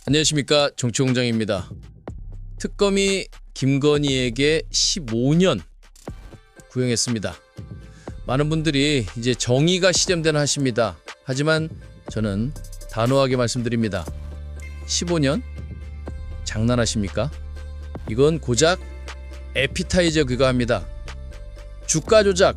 안녕하십니까, 정치공장입니다. 특검이 김건희에게 15년 구형했습니다. 많은 분들이 이제 정의가 실현되나 하십니다. 하지만 저는 단호하게 말씀드립니다. 15년? 장난하십니까? 이건 고작 에피타이저 그거 합니다. 주가 조작,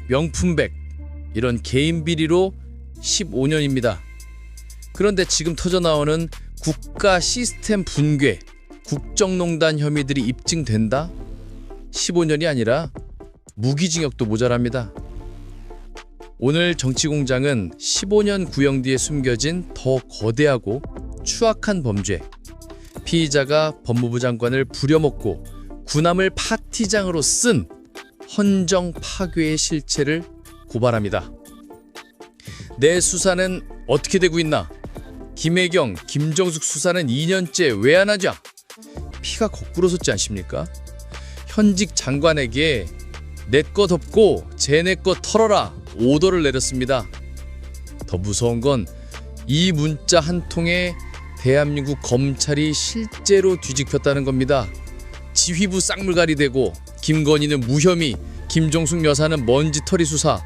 명품백, 이런 개인 비리로 15년입니다. 그런데 지금 터져나오는 국가 시스템 붕괴, 국정농단 혐의들이 입증된다? 15년이 아니라 무기징역도 모자랍니다. 오늘 정치공장은 15년 구형 뒤에 숨겨진 더 거대하고 추악한 범죄, 피의자가 법무부 장관을 부려먹고 군함을 파티장으로 쓴 헌정 파괴의 실체를 고발합니다. 내 수사는 어떻게 되고 있나? 김혜경, 김정숙 수사는 2년째 왜 안 하자? 피가 거꾸로 솟지 않습니까? 현직 장관에게 내 거 덮고 쟤네 거 털어라 오더를 내렸습니다. 더 무서운 건 이 문자 한 통에 대한민국 검찰이 실제로 뒤집혔다는 겁니다. 지휘부 쌍물갈이 되고 김건희는 무혐의, 김정숙 여사는 먼지털이 수사,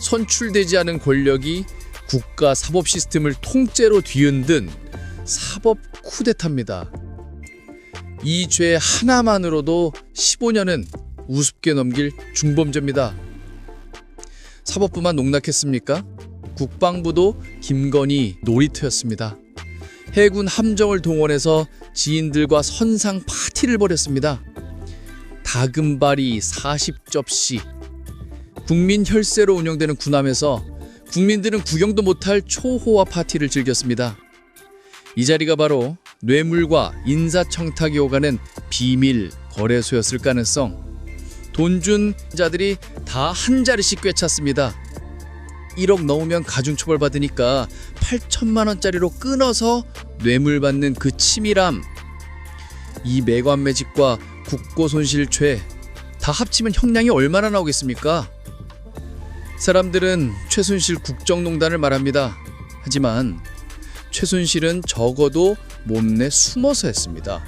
선출되지 않은 권력이 국가 사법 시스템을 통째로 뒤흔든 사법 쿠데타입니다. 이 죄 하나만으로도 15년은 우습게 넘길 중범죄입니다. 사법부만 농락했습니까? 국방부도 김건희 놀이터였습니다. 해군 함정을 동원해서 지인들과 선상 파티를 벌였습니다. 다금바리 40접시, 국민 혈세로 운영되는 군함에서 국민들은 구경도 못할 초호화 파티를 즐겼습니다. 이 자리가 바로 뇌물과 인사청탁이 오가는 비밀 거래소였을 가능성. 돈 준 자들이 다 한 자리씩 꿰찼습니다. 1억 넘으면 가중처벌 받으니까 8천만 원짜리로 끊어서 뇌물 받는 그 치밀함. 이 매관매직과 국고손실죄 다 합치면 형량이 얼마나 나오겠습니까? 사람들은 최순실 국정농단을 말합니다. 하지만 최순실은 적어도 몸내 숨어서 했습니다.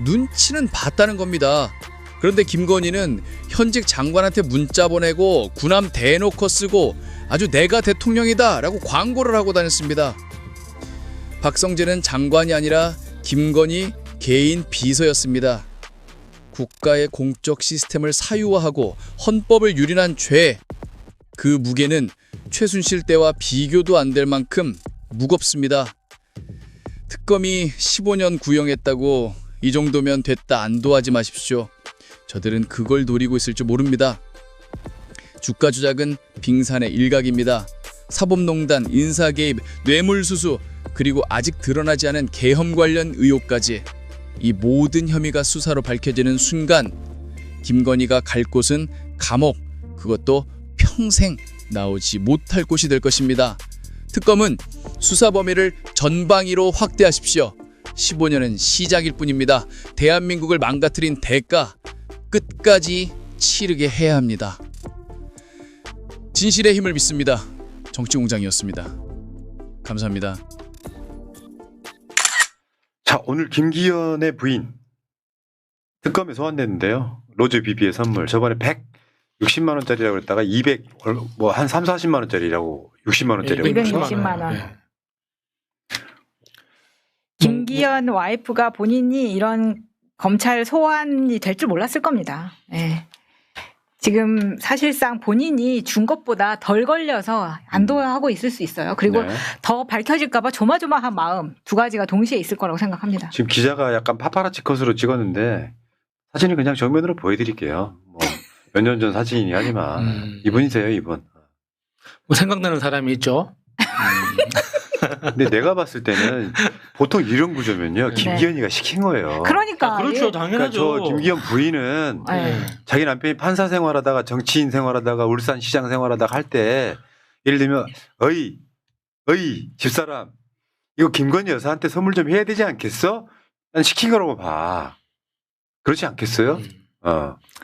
눈치는 봤다는 겁니다. 그런데 김건희는 현직 장관한테 문자 보내고 군함 대놓고 쓰고 아주 내가 대통령이다 라고 광고를 하고 다녔습니다. 박성재는 장관이 아니라 김건희 개인 비서였습니다. 국가의 공적 시스템을 사유화하고 헌법을 유린한 죄, 그 무게는 최순실 때와 비교도 안 될 만큼 무겁습니다. 특검이 15년 구형했다고 이 정도면 됐다 안도하지 마십시오. 저들은 그걸 노리고 있을 줄 모릅니다. 주가 조작은 빙산의 일각입니다. 사법농단, 인사개입, 뇌물수수, 그리고 아직 드러나지 않은 계엄 관련 의혹까지 이 모든 혐의가 수사로 밝혀지는 순간 김건희가 갈 곳은 감옥, 그것도 평생 나오지 못할 곳이 될 것입니다. 특검은 수사 범위를 전방위로 확대하십시오. 15년은 시작일 뿐입니다. 대한민국을 망가뜨린 대가 끝까지 치르게 해야 합니다. 진실의 힘을 믿습니다. 정치공장이었습니다. 감사합니다. 자, 오늘 김기현의 부인 특검에 소환됐는데요. 로즈 비비의 선물 저번에 160만 원짜리라고 했다가 200 뭐 한 3, 40만 원짜리라고 60만 원짜리라고 260만 원. 네. 김기현 와이프가 본인이 이런 검찰 소환이 될 줄 몰랐을 겁니다. 네. 지금 사실상 본인이 준 것보다 덜 걸려서 안도하고 있을 수 있어요. 그리고 네. 더 밝혀질까 봐 조마조마한 마음 두 가지가 동시에 있을 거라고 생각합니다. 지금 기자가 약간 파파라치 컷으로 찍었는데 사진을 그냥 정면으로 보여드릴게요. 뭐 몇 년 전 사진이긴 하지만 이분이세요, 이분. 뭐 생각나는 사람이 있죠. 근데 내가 봤을 때는 보통 이런 구조면요, 김기현이가 시킨 거예요. 그러니까. 그렇죠, 예. 당연하죠. 그러니까 저 김기현 부인은 자기 남편이 판사 생활하다가 정치인 생활하다가 울산시장 생활하다가 할 때 예를 들면 어이 집사람 이거 김건희 여사한테 선물 좀 해야 되지 않겠어? 난 시킨 거라고 봐. 그렇지 않겠어요?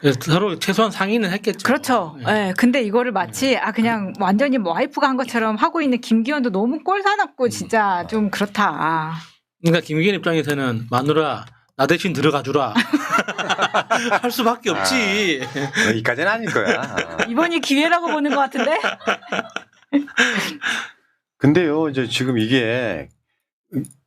그래서 서로 최소한 상의는 했겠죠. 그렇죠. 네. 근데 이거를 마치 그냥 완전히 뭐 와이프가 한 것처럼 하고 있는 김기현도 너무 꼴 사납고 진짜 좀 그렇다. 그러니까 김기현 입장에서는 마누라 나 대신 들어가 주라 할 수밖에 없지. 여기까지는 아닐 거야. 이번이 기회라고 보는 것 같은데. 근데요, 이제 지금 이게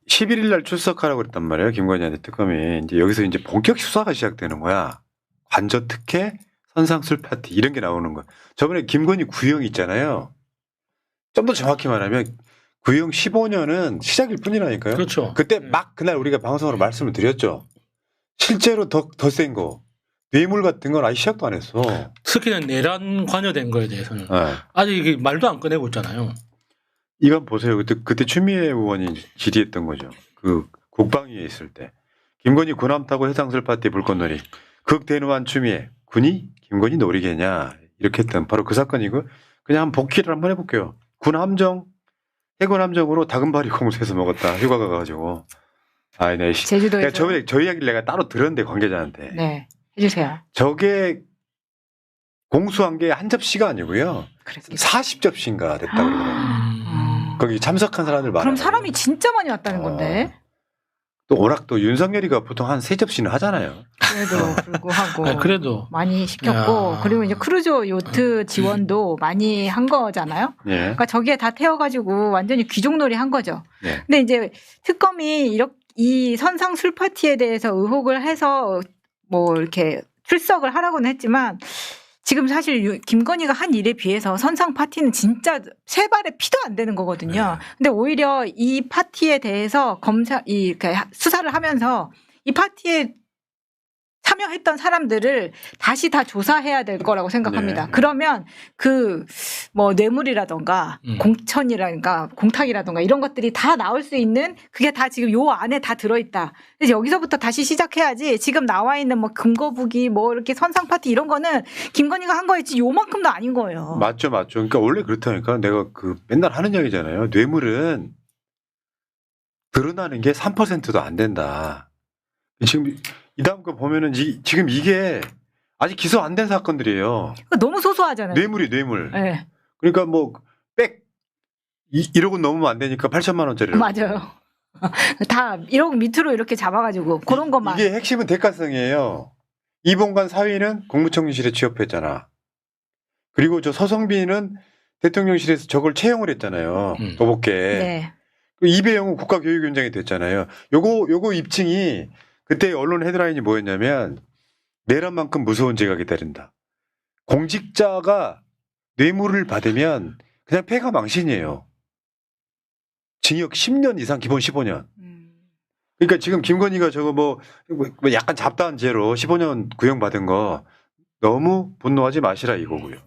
11일 날 출석하라고 그랬단 말이에요. 김건희한테 특검이. 이제 여기서 이제 본격 수사가 시작되는 거야. 관저 특혜, 선상술 파티 이런 게 나오는 거야. 저번에 김건희 구형 있잖아요. 좀 더 정확히 말하면 구형 15년은 시작일 뿐이라니까요. 그렇죠. 그때 막 그날 우리가 방송으로 말씀을 드렸죠. 실제로 더 센 거. 뇌물 같은 건 아직 시작도 안 했어. 특히는 내란 관여된 거에 대해서는 네. 아직 이게 말도 안 꺼내고 있잖아요. 이건 보세요. 그때 추미애 의원이 질의했던 거죠. 그 국방위에 있을 때. 김건희 군함 타고 해상술 파티 불꽃놀이. 극대노한 추미애. 군이 김건희 놀이개냐. 이렇게 했던 바로 그 사건이고 그냥 복귀를 한번 해볼게요. 군함정, 해군함정으로 다금바리 공수해서 먹었다. 휴가 가가지고. 네. 제주도에서. 저번에 저 이야기를 내가 따로 들었는데 관계자한테. 네, 해주세요. 저게 공수한 게 한 접시가 아니고요. 40접시인가 됐다 그러더라고요. 거기 참석한 사람들 많아요. 그럼 사람이 진짜 많이 왔다는 건데. 또 워낙 또 윤석열이가 보통 한 3접시는 하잖아요. 그래도 불구하고 그래도 많이 시켰고 야. 그리고 이제 크루즈 요트 지원도 많이 한 거잖아요. 예. 그러니까 저기에 다 태워가지고 완전히 귀족놀이 한 거죠. 예. 근데 이제 특검이 이렇게 이 선상 술 파티에 대해서 의혹을 해서 뭐 이렇게 출석을 하라고는 했지만 지금 사실 김건희가 한 일에 비해서 선상 파티는 진짜 세 발의 피도 안 되는 거거든요. 근데 오히려 이 파티에 대해서 수사를 하면서 이 파티에 참여했던 사람들을 다시 다 조사해야 될 거라고 생각합니다. 네. 그러면 그 뭐 뇌물이라던가 공천이라든가 공탁이라든가 이런 것들이 다 나올 수 있는 그게 다 지금 요 안에 다 들어있다. 그래서 여기서부터 다시 시작해야지 지금 나와 있는 뭐 금거북이 뭐 이렇게 선상 파티 이런 거는 김건희가 한 거였지 요만큼도 아닌 거예요. 맞죠. 그러니까 원래 그렇다니까 내가 그 맨날 하는 얘기잖아요. 뇌물은 드러나는 게 3%도 안 된다. 지금 이 다음 거 보면은 지금 이게 아직 기소 안 된 사건들이에요. 너무 소소하잖아요. 뇌물. 네. 그러니까 뭐 1억 원 넘으면 안 되니까 8천만 원짜리라고. 맞아요. 다 1억 밑으로 이렇게 잡아가지고 그런 것만. 이게 핵심은 대가성이에요. 이봉관 사위는 국무총리실에 취업했잖아. 그리고 저 서성빈은 대통령실에서 저걸 채용을 했잖아요. 도복계. 네. 이배영은 국가교육위원장이 됐잖아요. 요거 입증이 그때 언론 헤드라인이 뭐였냐면 내란만큼 무서운 죄가 기다린다. 공직자가 뇌물을 받으면 그냥 폐가 망신이에요. 징역 10년 이상 기본 15년. 그러니까 지금 김건희가 저거 뭐 약간 잡다한 죄로 15년 구형받은 거 너무 분노하지 마시라 이거고요.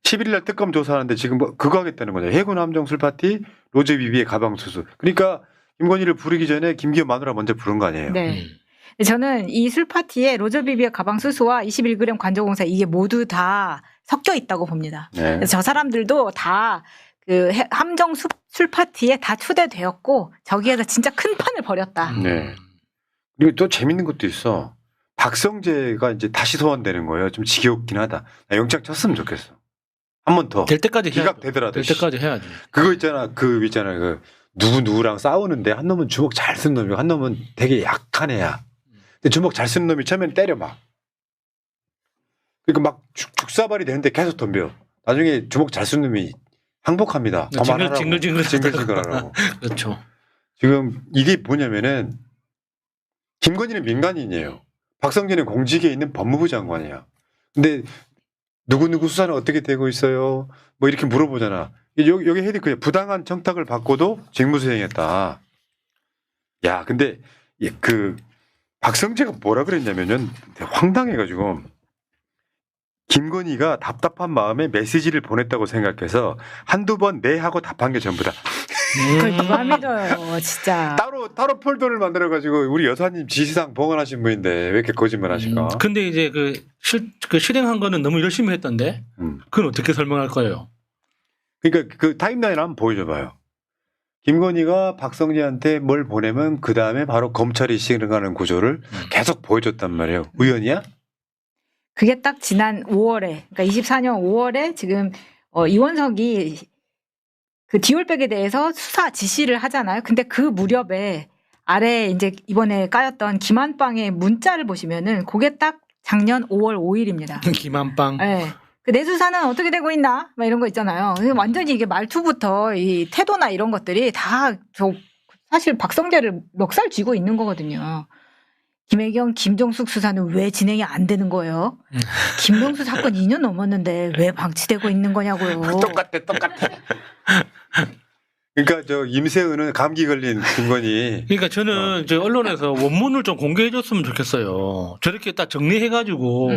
11일 날 특검 조사하는데 지금 뭐 그거 하겠다는 거죠. 해군 함정 술 파티 로즈 비비의 가방 수수. 그러니까 김건희를 부르기 전에 김기현 마누라 먼저 부른 거 아니에요. 네. 저는 이 술 파티에 로저 비비의 가방 수수와 21g 관저공사 이게 모두 다 섞여 있다고 봅니다. 네. 그래서 저 사람들도 다 그 함정 술 파티에 다 초대되었고 저기에서 진짜 큰 판을 벌였다. 네. 그리고 또 재밌는 것도 있어. 박성재가 이제 다시 소환되는 거예요. 좀 지겹긴 하다. 나 영장 쳤으면 좋겠어. 한 번 더. 될 때까지 해야 기각되더라도. 될 때까지 해야지. 그거 있잖아. 그 누구랑 싸우는데 한 놈은 주먹 잘 쓰는 놈이고 한 놈은 되게 약한 애야. 근데 주먹 잘 쓰는 놈이 처음엔 때려 막. 그러니까 막 죽사발이 되는데 계속 덤벼. 나중에 주먹 잘 쓰는 놈이 항복합니다. 징글징글하라고. 그렇죠. 지금 이게 뭐냐면은 김건희는 민간인이에요. 박성진은 공직에 있는 법무부 장관이야. 근데 누구누구 수사는 어떻게 되고 있어요? 뭐 이렇게 물어보잖아. 여기 헤드 그냥 부당한 청탁을 받고도 직무수행했다. 야, 근데 그 박성재가 뭐라 그랬냐면은 황당해가지고 김건희가 답답한 마음에 메시지를 보냈다고 생각해서 한두 번 네 하고 답한 게 전부다. 그걸 누가 믿어요, 진짜. 따로 폴더를 만들어가지고 우리 여사님 지시상 봉헌하신 분인데 왜 이렇게 거짓말하실까? 근데 이제 그 실행한 거는 너무 열심히 했던데 그건 어떻게 설명할 거예요? 그러니까 그 타임라인 한번 보여줘봐요. 김건희가 박성재한테 뭘 보내면 그 다음에 바로 검찰이 실행하는 구조를 계속 보여줬단 말이에요. 우연이야? 그게 딱 지난 5월에, 그러니까 24년 5월에 지금 이원석이 그 디올백에 대해서 수사 지시를 하잖아요. 근데 그 무렵에 아래 이제 이번에 까였던 김한빵의 문자를 보시면은 그게 딱 작년 5월 5일입니다. 김한빵. 네. 그 내 수사는 어떻게 되고 있나? 막 이런 거 있잖아요. 완전히 이게 말투부터 이 태도나 이런 것들이 다 사실 박성재를 멱살 쥐고 있는 거거든요. 김혜경, 김종숙 수사는 왜 진행이 안 되는 거예요? 김동수 사건 2년 넘었는데 왜 방치되고 있는 거냐고요. 똑같아. 그러니까 저 임세은은 감기 걸린 김건희. 그러니까 저는 저 언론에서 원문을 좀 공개해 줬으면 좋겠어요. 저렇게 딱 정리해가지고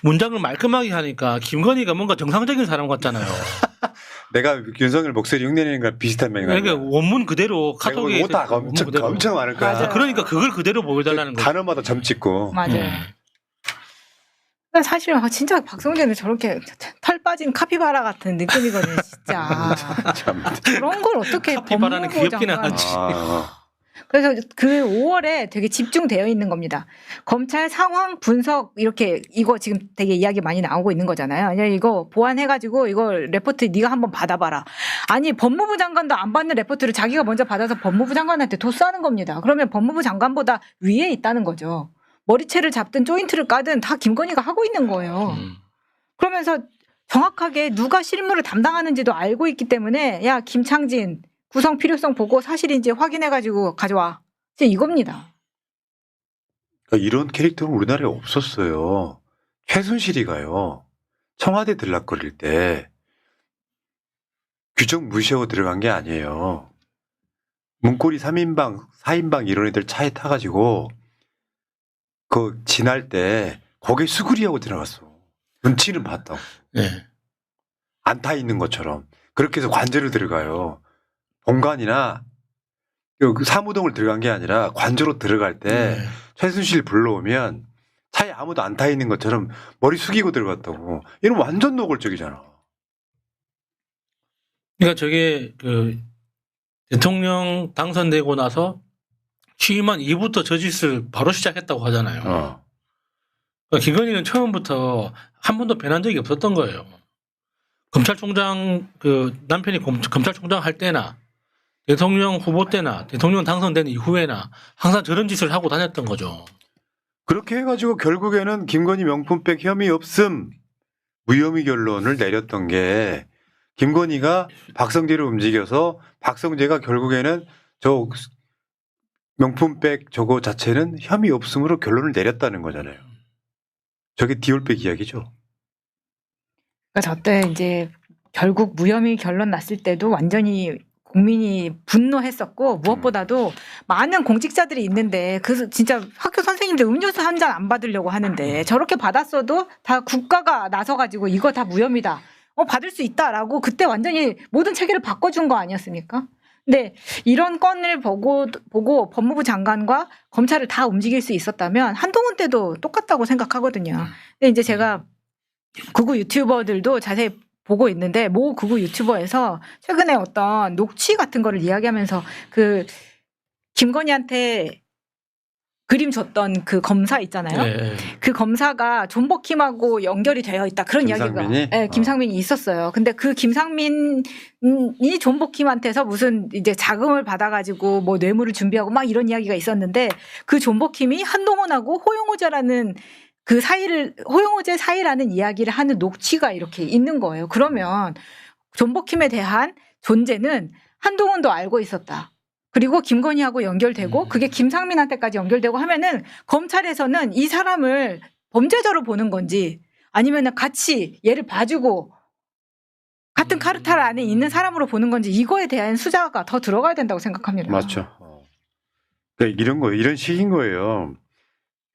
문장을 말끔하게 하니까 김건희가 뭔가 정상적인 사람 같잖아요. 내가 윤석열 목소리 흉내내는 거랑 비슷한 맥락. 그러니까 원문 그대로 카톡에 오타 엄청 많을 거야. 맞아요. 그러니까 그걸 그대로 보여달라는 거죠. 단어마다 점 찍고. 맞아요. 사실 진짜 박성재는 저렇게 털 빠진 카피바라 같은 느낌이거든요, 진짜. 참. 그런 걸 어떻게 카피바라는 법무부 귀엽기는 장관. 하지. 그래서 그 5월에 되게 집중되어 있는 겁니다. 검찰 상황 분석 이렇게 이거 지금 되게 이야기 많이 나오고 있는 거잖아요. 그냥 이거 보완해가지고 이거 레포트 네가 한번 받아봐라. 아니 법무부 장관도 안 받는 레포트를 자기가 먼저 받아서 법무부 장관한테 토스하는 겁니다. 그러면 법무부 장관보다 위에 있다는 거죠. 머리채를 잡든 조인트를 까든 다 김건희가 하고 있는 거예요. 그러면서 정확하게 누가 실무를 담당하는지도 알고 있기 때문에 야 김창진 구성 필요성 보고 사실인지 확인해가지고 가져와. 이제 이겁니다. 그러니까 이런 캐릭터는 우리나라에 없었어요. 최순실이가요. 청와대 들락거릴 때 규정 무시하고 들어간 게 아니에요. 문고리 3인방, 4인방 이런 애들 차에 타가지고 그 지날 때 고개 수그리하고 들어갔어. 눈치는 봤다고. 네. 안 타 있는 것처럼. 그렇게 해서 관제를 들어가요. 본관이나 그 사무동을 들어간 게 아니라 관저로 들어갈 때 최순실 불러오면 차에 아무도 안 타 있는 것처럼 머리 숙이고 들어갔다고. 이건 완전 노골적이잖아. 그러니까 저게 그 대통령 당선되고 나서 취임한 이후부터 저 짓을 바로 시작했다고 하잖아요. 그러니까 김건희는 처음부터 한 번도 변한 적이 없었던 거예요. 검찰총장 그 남편이 검찰총장 할 때나 대통령 후보 때나 대통령 당선된 이후에나 항상 저런 짓을 하고 다녔던 거죠. 그렇게 해가지고 결국에는 김건희 명품백 혐의 없음 무혐의 결론을 내렸던 게 김건희가 박성재를 움직여서 박성재가 결국에는 저 명품백 저거 자체는 혐의 없음으로 결론을 내렸다는 거잖아요. 저게 디올백 이야기죠. 그러니까 저때 이제 결국 무혐의 결론 났을 때도 완전히 국민이 분노했었고 무엇보다도 많은 공직자들이 있는데 그 진짜 학교 선생님들 음료수 한 잔 안 받으려고 하는데 저렇게 받았어도 다 국가가 나서가지고 이거 다 무혐의다. 받을 수 있다라고 그때 완전히 모든 체계를 바꿔준 거 아니었습니까? 근데 이런 건을 보고 법무부 장관과 검찰을 다 움직일 수 있었다면 한동훈 때도 똑같다고 생각하거든요. 근데 이제 제가 극우 유튜버들도 자세히 보고 있는데 모 극우 유튜버에서 최근에 어떤 녹취 같은 거를 이야기하면서 그 김건희한테 그림 줬던 그 검사 있잖아요. 네. 그 검사가 존 버킴하고 연결이 되어 있다. 그런 김상민이? 이야기가 네, 김상민이 있었어요. 근데 그 김상민이 존 버킴한테서 무슨 이제 자금을 받아가지고 뭐 뇌물을 준비하고 막 이런 이야기가 있었는데 그 존 버킴이 한동훈하고 호용호재라는 그 사이를 호용호재 사이라는 이야기를 하는 녹취가 이렇게 있는 거예요. 그러면 존 버킴에 대한 존재는 한동훈도 알고 있었다. 그리고 김건희하고 연결되고 그게 김상민한테까지 연결되고 하면은 검찰에서는 이 사람을 범죄자로 보는 건지 아니면은 같이 얘를 봐주고 같은 카르텔 안에 있는 사람으로 보는 건지 이거에 대한 수사가 더 들어가야 된다고 생각합니다. 맞죠. 그러니까 이런 거예요. 이런 식인 거예요.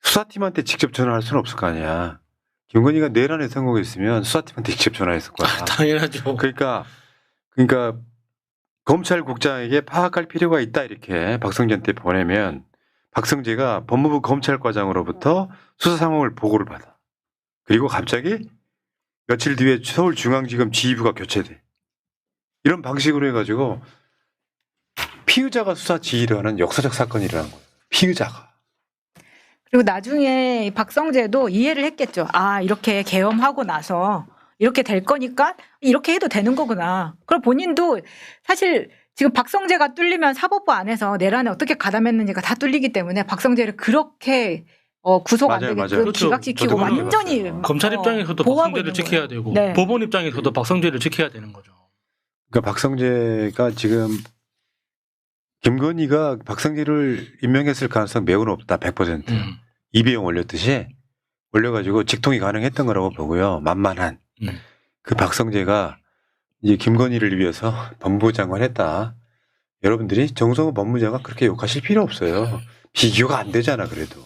수사팀한테 직접 전화할 수는 없을 거 아니야. 김건희가 내란에 성공했으면 수사팀한테 직접 전화했을 거야. 당연하죠. 그러니까 검찰국장에게 파악할 필요가 있다 이렇게 박성재한테 보내면 박성재가 법무부 검찰과장으로부터 수사 상황을 보고를 받아. 그리고 갑자기 며칠 뒤에 서울중앙지검 지휘부가 교체돼. 이런 방식으로 해가지고 피의자가 수사 지휘를 하는 역사적 사건이 일어난 거예요. 피의자가. 그리고 나중에 박성재도 이해를 했겠죠. 아, 이렇게 계엄하고 나서 이렇게 될 거니까 이렇게 해도 되는 거구나. 그럼 본인도 사실 지금 박성재가 뚫리면 사법부 안에서 내란에 어떻게 가담했는지가 다 뚫리기 때문에 박성재를 그렇게 구속 안 맞아요, 되게끔 맞아요. 기각시키고 저도 완전히 봤어요. 검찰 입장에서도 보호하고 박성재를 있는 지켜야 거예요. 되고 네. 법원 입장에서도 박성재를 지켜야 되는 거죠. 그러니까 박성재가 지금 김건희가 박성재를 임명했을 가능성 매우 높다. 100%. 이배용 올렸듯이 올려가지고 직통이 가능했던 거라고 보고요. 만만한. 그 박성재가 이제 김건희를 위해서 법무부 장관 했다. 여러분들이 정성호 법무장관 그렇게 욕하실 필요 없어요. 비교가 안 되잖아 그래도.